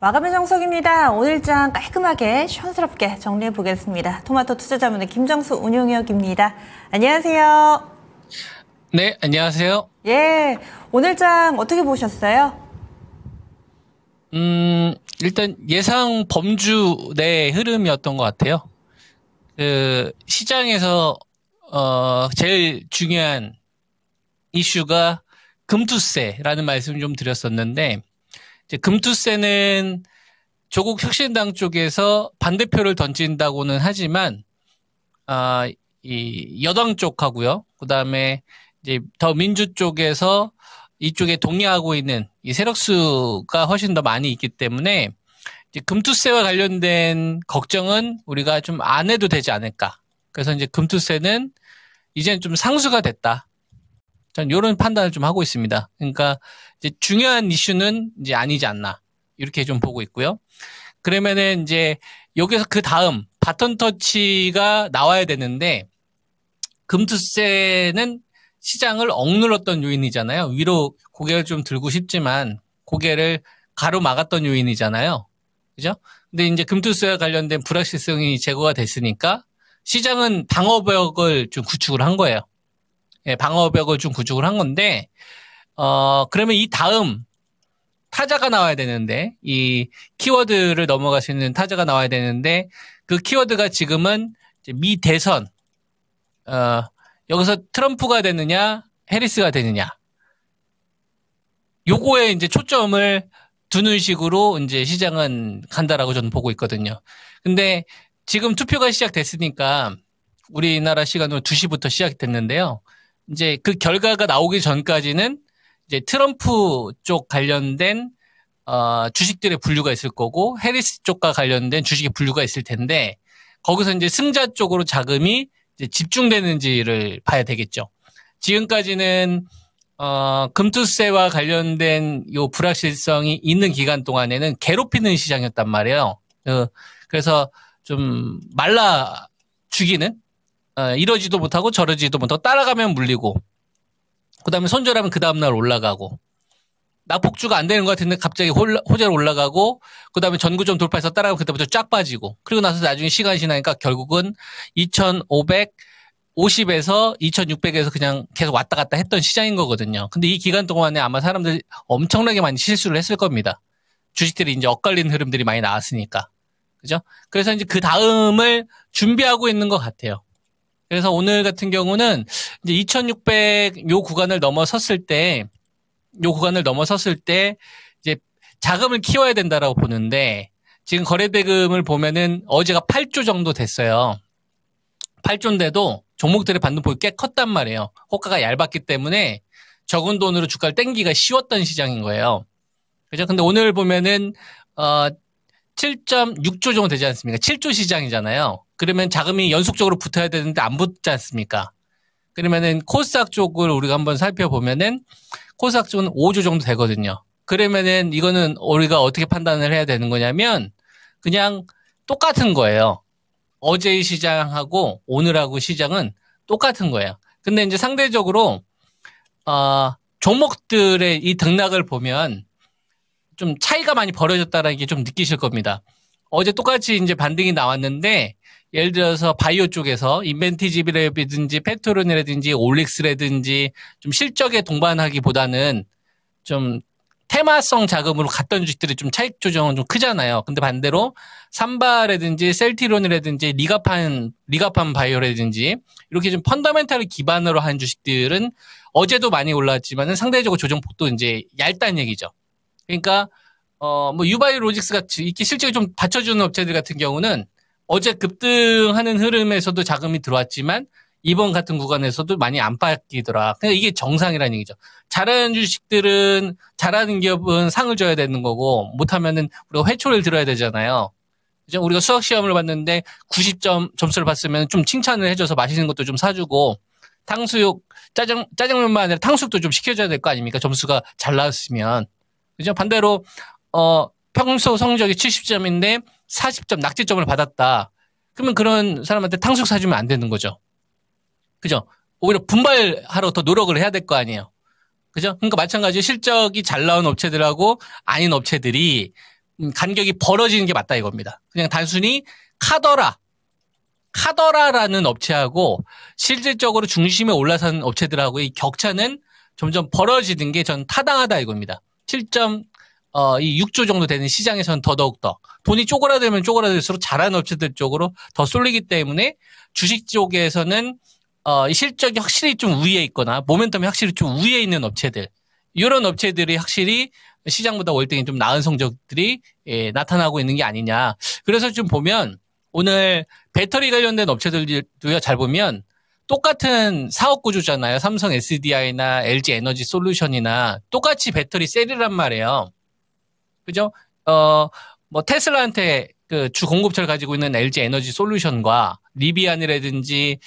마감의 정석입니다. 오늘장 깔끔하게 시원스럽게 정리해 보겠습니다. 토마토 투자자문의 김정수 운용위원입니다. 안녕하세요. 네, 안녕하세요. 예, 오늘장 어떻게 보셨어요? 일단 예상 범주 내 흐름이었던 것 같아요. 시장에서 제일 중요한 이슈가 금투세라는 말씀을 좀 드렸었는데, 이제 금투세는 조국 혁신당 쪽에서 반대표를 던진다고는 하지만, 이 여당 쪽하고요. 그 다음에 이제 더 민주 쪽에서 이쪽에 동의하고 있는 이 세력수가 훨씬 더 많이 있기 때문에 이제 금투세와 관련된 걱정은 우리가 좀 안 해도 되지 않을까. 그래서 이제 금투세는 이제는 좀 상수가 됐다. 전 이런 판단을 좀 하고 있습니다. 그러니까 이제 중요한 이슈는 이제 아니지 않나. 이렇게 좀 보고 있고요. 그러면은 이제 여기서 그 다음 바톤 터치가 나와야 되는데, 금투세는 시장을 억눌렀던 요인이잖아요. 위로 고개를 좀 들고 싶지만 고개를 가로막았던 요인이잖아요. 그죠? 근데 이제 금투세와 관련된 불확실성이 제거가 됐으니까 시장은 방어벽을 좀 구축을 한 거예요. 예, 방어벽을 좀 구축을 한 건데, 그러면 이 다음 타자가 나와야 되는데, 이 키워드를 넘어갈 수 있는 타자가 나와야 되는데, 그 키워드가 지금은 이제 미 대선, 여기서 트럼프가 되느냐, 해리스가 되느냐. 요거에 이제 초점을 두는 식으로 이제 시장은 간다라고 저는 보고 있거든요. 근데 지금 투표가 시작됐으니까 우리나라 시간으로 2시부터 시작됐는데요. 이제 그 결과가 나오기 전까지는 이제 트럼프 쪽 관련된 주식들의 분류가 있을 거고, 해리스 쪽과 관련된 주식의 분류가 있을 텐데, 거기서 이제 승자 쪽으로 자금이 이제 집중되는지를 봐야 되겠죠. 지금까지는 금투세와 관련된 요 불확실성이 있는 기간 동안에는 괴롭히는 시장이었단 말이에요. 그래서 좀 말라 죽이는, 이러지도 못하고 저러지도 못하고 따라가면 물리고, 그 다음에 손절하면 그 다음날 올라가고, 낙폭주가 안 되는 것 같은데 갑자기 호재로 올라가고, 그 다음에 전구점 돌파해서 따라가면 그때부터 쫙 빠지고, 그리고 나서 나중에 시간이 지나니까 결국은 2,550에서 2,600에서 그냥 계속 왔다 갔다 했던 시장인 거거든요. 근데 이 기간 동안에 아마 사람들이 엄청나게 많이 실수를 했을 겁니다. 주식들이 이제 엇갈리는 흐름들이 많이 나왔으니까. 그죠? 그래서 이제 그 다음을 준비하고 있는 것 같아요. 그래서 오늘 같은 경우는 이제 2,600 요 구간을 넘어섰을 때 이제 자금을 키워야 된다라고 보는데, 지금 거래대금을 보면은 어제가 8조 정도 됐어요. 8조인데도 종목들의 반등폭이 꽤 컸단 말이에요. 호가가 얇았기 때문에 적은 돈으로 주가를 땡기기가 쉬웠던 시장인 거예요. 그죠? 근데 오늘 보면은 7.6조 정도 되지 않습니까? 7조 시장이잖아요. 그러면 자금이 연속적으로 붙어야 되는데 안 붙지 않습니까? 그러면은 코스닥 쪽을 우리가 한번 살펴보면은 코스닥 쪽은 5조 정도 되거든요. 그러면은 이거는 우리가 어떻게 판단을 해야 되는 거냐면 그냥 똑같은 거예요. 어제의 시장하고 오늘하고 시장은 똑같은 거예요. 근데 이제 상대적으로 종목들의 이 등락을 보면 좀 차이가 많이 벌어졌다는 게 좀 느끼실 겁니다. 어제 똑같이 이제 반등이 나왔는데, 예를 들어서 바이오 쪽에서 인벤티지비라든지 페트론이라든지 올릭스라든지 좀 실적에 동반하기보다는 좀 테마성 자금으로 갔던 주식들이 좀 차익 조정은 좀 크잖아요. 근데 반대로 삼바라든지 셀티론이라든지 리가판 바이오라든지 이렇게 좀 펀더멘탈을 기반으로 한 주식들은 어제도 많이 올랐지만은 상대적으로 조정폭도 이제 얇다는 얘기죠. 그러니까 뭐 유바이로직스 같이 이렇게 실적이 좀 받쳐주는 업체들 같은 경우는 어제 급등하는 흐름에서도 자금이 들어왔지만 이번 같은 구간에서도 많이 안 바뀌더라. 그러니까 이게 정상이라는 얘기죠. 잘하는 주식들은, 잘하는 기업은 상을 줘야 되는 거고, 못하면은 우리가 회초리를 들어야 되잖아요. 그죠? 우리가 수학 시험을 봤는데 90점 점수를 봤으면 좀 칭찬을 해줘서 맛있는 것도 좀 사주고, 탕수육, 짜장면만 아니라 탕수육도 좀 시켜줘야 될 거 아닙니까? 점수가 잘 나왔으면. 그죠? 반대로, 평소 성적이 70점인데 40점 낙제점을 받았다. 그러면 그런 사람한테 탕수육 사주면 안 되는 거죠. 그죠? 오히려 분발하러 더 노력을 해야 될 거 아니에요. 그죠? 그러니까 마찬가지로 실적이 잘 나온 업체들하고 아닌 업체들이 간격이 벌어지는 게 맞다 이겁니다. 그냥 단순히 카더라라는 업체하고 실질적으로 중심에 올라선 업체들하고 이 격차는 점점 벌어지는 게 전 타당하다 이겁니다. 7.6조 정도 되는 시장에서는 더더욱 더 돈이 쪼그라들면 쪼그라들수록 잘하는 업체들 쪽으로 더 쏠리기 때문에 주식 쪽에서는 이 실적이 확실히 좀 위에 있거나 모멘텀이 확실히 좀 위에 있는 업체들 이런 업체들이 확실히 시장보다 월등히 좀 나은 성적들이 나타나고 있는 게 아니냐. 그래서 좀 보면 오늘 배터리 관련된 업체들도요, 잘 보면 똑같은 사업 구조잖아요. 삼성 SDI나 LG 에너지 솔루션이나 똑같이 배터리 셀이란 말이에요. 그죠? 뭐 테슬라한테 그 주 공급처를 가지고 있는 LG 에너지 솔루션과 리비안이라든지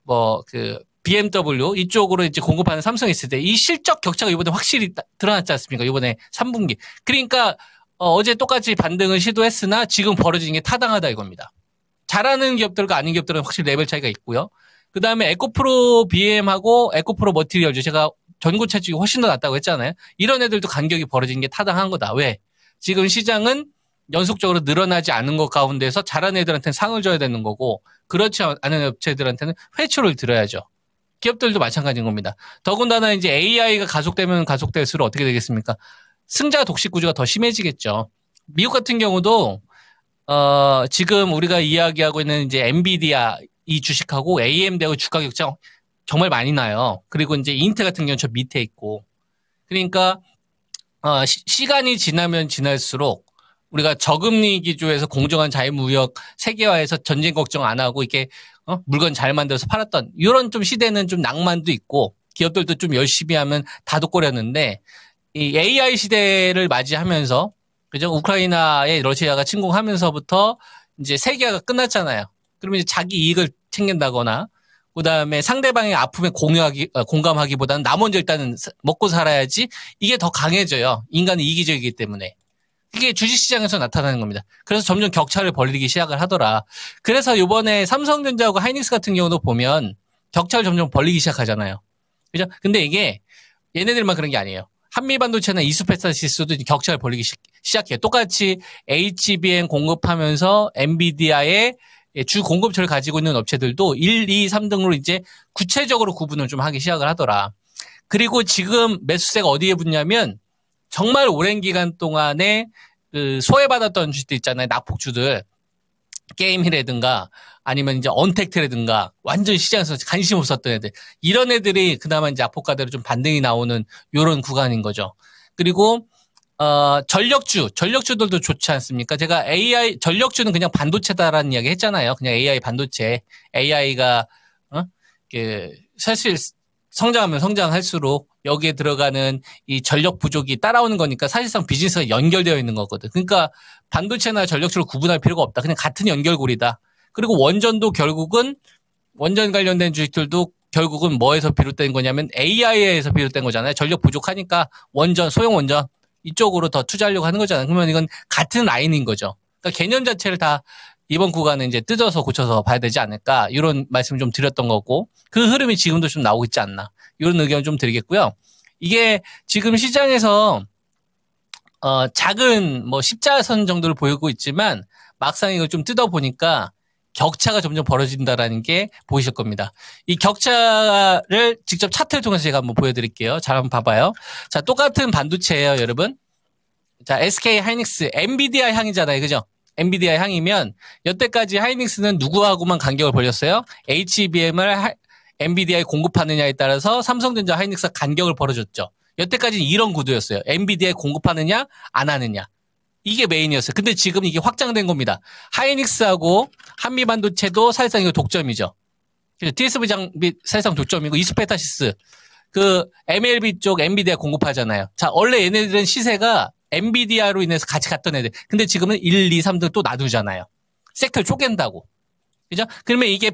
뭐 그 BMW 이쪽으로 이제 공급하는 삼성 SDI 이 실적 격차가 이번에 확실히 드러났지 않습니까? 이번에 3분기. 그러니까 어제 똑같이 반등을 시도했으나 지금 벌어지는 게 타당하다 이겁니다. 잘하는 기업들과 아닌 기업들은 확실히 레벨 차이가 있고요. 그 다음에 에코프로 BM하고 에코프로 머티리얼즈 제가 전고체 쪽이 훨씬 더 낫다고 했잖아요. 이런 애들도 간격이 벌어지는 게 타당한 거다. 왜? 지금 시장은 연속적으로 늘어나지 않은 것 가운데서 잘하는 애들한테는 상을 줘야 되는 거고 그렇지 않은 업체들한테는 회초를 들어야죠. 기업들도 마찬가지인 겁니다. 더군다나 이제 AI가 가속되면 가속될수록 어떻게 되겠습니까? 승자 독식 구조가 더 심해지겠죠. 미국 같은 경우도 지금 우리가 이야기하고 있는 이제 엔비디아 이 주식하고 AMD하고 주가 격차 정말 많이 나요. 그리고 이제 인텔 같은 경우는 저 밑에 있고. 그러니까 시간이 지나면 지날수록 우리가 저금리 기조에서 공정한 자유무역 세계화에서 전쟁 걱정 안 하고 이렇게 물건 잘 만들어서 팔았던 이런 좀 시대는 좀 낭만도 있고 기업들도 좀 열심히 하면 다독거렸는데 이 AI 시대를 맞이하면서 그죠? 우크라이나에 러시아가 침공하면서부터 이제 세계화가 끝났잖아요. 그러면 이제 자기 이익을 챙긴다거나 그다음에 상대방의 아픔에 공감하기보다는 나 먼저 일단은 먹고 살아야지 이게 더 강해져요. 인간은 이기적이기 때문에. 이게 주식시장에서 나타나는 겁니다. 그래서 점점 격차를 벌리기 시작을 하더라. 그래서 이번에 삼성전자하고 하이닉스 같은 경우도 보면 격차를 점점 벌리기 시작하잖아요. 그죠? 근데 이게 얘네들만 그런 게 아니에요. 한미반도체나 이수페타시스도 격차를 벌리기 시작해요. 똑같이 HBM 공급하면서 엔비디아의 주 공급처를 가지고 있는 업체들도 1, 2, 3등으로 이제 구체적으로 구분을 좀 하기 시작을 하더라. 그리고 지금 매수세가 어디에 붙냐면 정말 오랜 기간 동안에 그 소외받았던 주식들 있잖아요. 낙폭주들. 게임이라든가 아니면 이제 언택트라든가 완전 시장에서 관심 없었던 애들. 이런 애들이 그나마 이제 악폭가대로 좀 반등이 나오는 요런 구간인 거죠. 그리고 전력주들도 좋지 않습니까? 제가 AI 전력주는 그냥 반도체다라는 이야기 했잖아요. 그냥 AI 반도체. AI가 사실 성장하면 성장할수록 여기에 들어가는 이 전력 부족이 따라오는 거니까 사실상 비즈니스가 연결되어 있는 거거든. 그러니까 반도체나 전력주를 구분할 필요가 없다. 그냥 같은 연결고리다. 그리고 원전도 결국은 원전 관련된 주식들도 결국은 뭐에서 비롯된 거냐면 AI에서 비롯된 거잖아요. 전력 부족하니까 원전, 소형 원전 이쪽으로 더 투자하려고 하는 거잖아요. 그러면 이건 같은 라인인 거죠. 그러니까 개념 자체를 다 이번 구간은 이제 뜯어서 고쳐서 봐야 되지 않을까 이런 말씀 좀 드렸던 거고 그 흐름이 지금도 좀 나오고 있지 않나 이런 의견 좀 드리겠고요. 이게 지금 시장에서 작은 뭐 십자선 정도를 보이고 있지만 막상 이걸 좀 뜯어보니까 격차가 점점 벌어진다라는 게 보이실 겁니다. 이 격차를 직접 차트를 통해서 제가 한번 보여드릴게요. 잘 한번 봐봐요. 자, 똑같은 반도체예요, 여러분. 자, SK 하이닉스, 엔비디아 향이잖아요, 그죠? 엔비디아 향이면 여태까지 하이닉스는 누구하고만 간격을 벌렸어요? HBM을 엔비디아에 공급하느냐에 따라서 삼성전자 하이닉스가 간격을 벌어줬죠. 여태까지는 이런 구도였어요. 엔비디아에 공급하느냐, 안 하느냐. 이게 메인이었어요. 근데 지금 이게 확장된 겁니다. 하이닉스하고 한미반도체도 사실상 이거 독점이죠. TSV 장비 사실상 독점이고 이수페타시스 그 MLB 쪽 엔비디아 공급하잖아요. 자, 원래 얘네들은 시세가 엔비디아로 인해서 같이 갔던 애들. 근데 지금은 1, 2, 3등 또 놔두잖아요. 섹터를 쪼갠다고. 그죠? 그러면 이게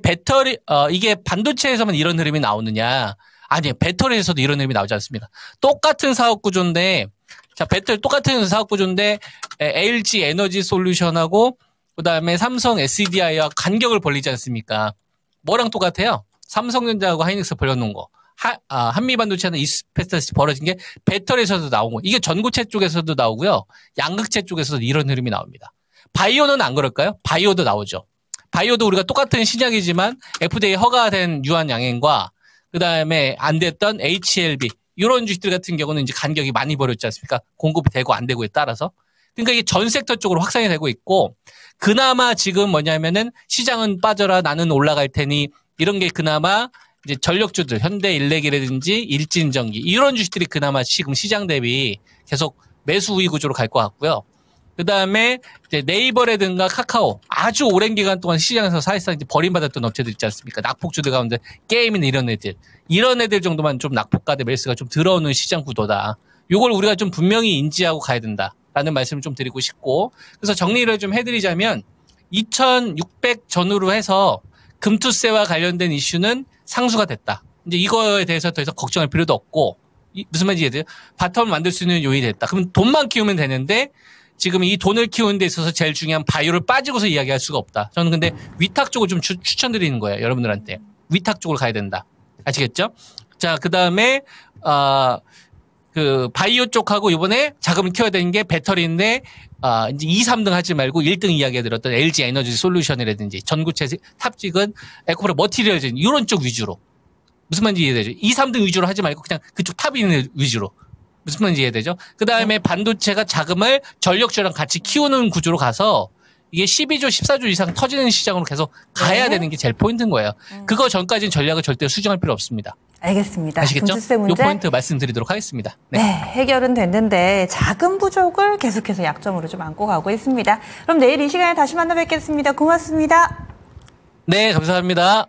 이게 반도체에서만 이런 흐름이 나오느냐? 아니요. 배터리에서도 이런 흐름이 나오지 않습니다. 똑같은 사업 구조인데, 자, 똑같은 사업 구조인데, LG 에너지 솔루션하고, 그 다음에 삼성 SDI와 간격을 벌리지 않습니까? 뭐랑 똑같아요? 삼성전자하고 하이닉스 벌려놓은 거. 한미 반도체나 이스페스트 벌어진 게 배터리에서도 나오고 이게 전고체 쪽에서도 나오고요. 양극체 쪽에서도 이런 흐름이 나옵니다. 바이오는 안 그럴까요? 바이오도 나오죠. 바이오도 우리가 똑같은 신약이지만 FDA 허가된 유한양행과 그다음에 안 됐던 HLB 이런 주식들 같은 경우는 이제 간격이 많이 벌어졌지 않습니까? 공급이 되고 안 되고에 따라서. 그러니까 이게 전 섹터 쪽으로 확산이 되고 있고 그나마 지금 뭐냐면은 시장은 빠져라 나는 올라갈 테니 이런 게 그나마 이제 전력주들 현대일렉이라든지 일진전기 이런 주식들이 그나마 지금 시장 대비 계속 매수 우위 구조로 갈 것 같고요. 그다음에 이제 네이버라든가 카카오 아주 오랜 기간 동안 시장에서 사실상 이제 버림받았던 업체들 있지 않습니까? 낙폭주들 가운데 게임이나 이런 애들 정도만 좀 낙폭가대 매수가 좀 들어오는 시장 구도다. 요걸 우리가 좀 분명히 인지하고 가야 된다라는 말씀을 좀 드리고 싶고 그래서 정리를 좀 해드리자면 2600 전후로 해서 금투세와 관련된 이슈는 상수가 됐다. 이제 이거에 대해서 더 이상 걱정할 필요도 없고 무슨 말인지 이해돼요? 바텀을 만들 수 있는 요인이 됐다. 그럼 돈만 키우면 되는데 지금 이 돈을 키우는 데 있어서 제일 중요한 바이오를 빠지고서 이야기할 수가 없다. 저는 근데 위탁 쪽을 좀 추천드리는 거예요. 여러분들한테. 위탁 쪽으로 가야 된다. 아시겠죠? 자, 그다음에 그 바이오 쪽하고 이번에 자금을 키워야 되는 게 배터리인데 이제 2, 3등 하지 말고 1등 이야기해 드렸던 LG 에너지 솔루션이라든지 전구체 탑직은 에코프로 머티리얼즈 이런 쪽 위주로. 무슨 말인지 이해되죠? 2, 3등 위주로 하지 말고 그냥 그쪽 탑 있는 위주로. 무슨 말인지 이해되죠? 그 다음에 반도체가 자금을 전력주랑 같이 키우는 구조로 가서 이게 12조, 14조 이상 터지는 시장으로 계속 가야 되는 게 제일 포인트인 거예요. 그거 전까지는 전략을 절대 수정할 필요 없습니다. 알겠습니다. 아시겠죠? 금투세 문제. 이 포인트 말씀드리도록 하겠습니다. 네. 해결은 됐는데 자금 부족을 계속해서 약점으로 좀 안고 가고 있습니다. 그럼 내일 이 시간에 다시 만나 뵙겠습니다. 고맙습니다. 네, 감사합니다.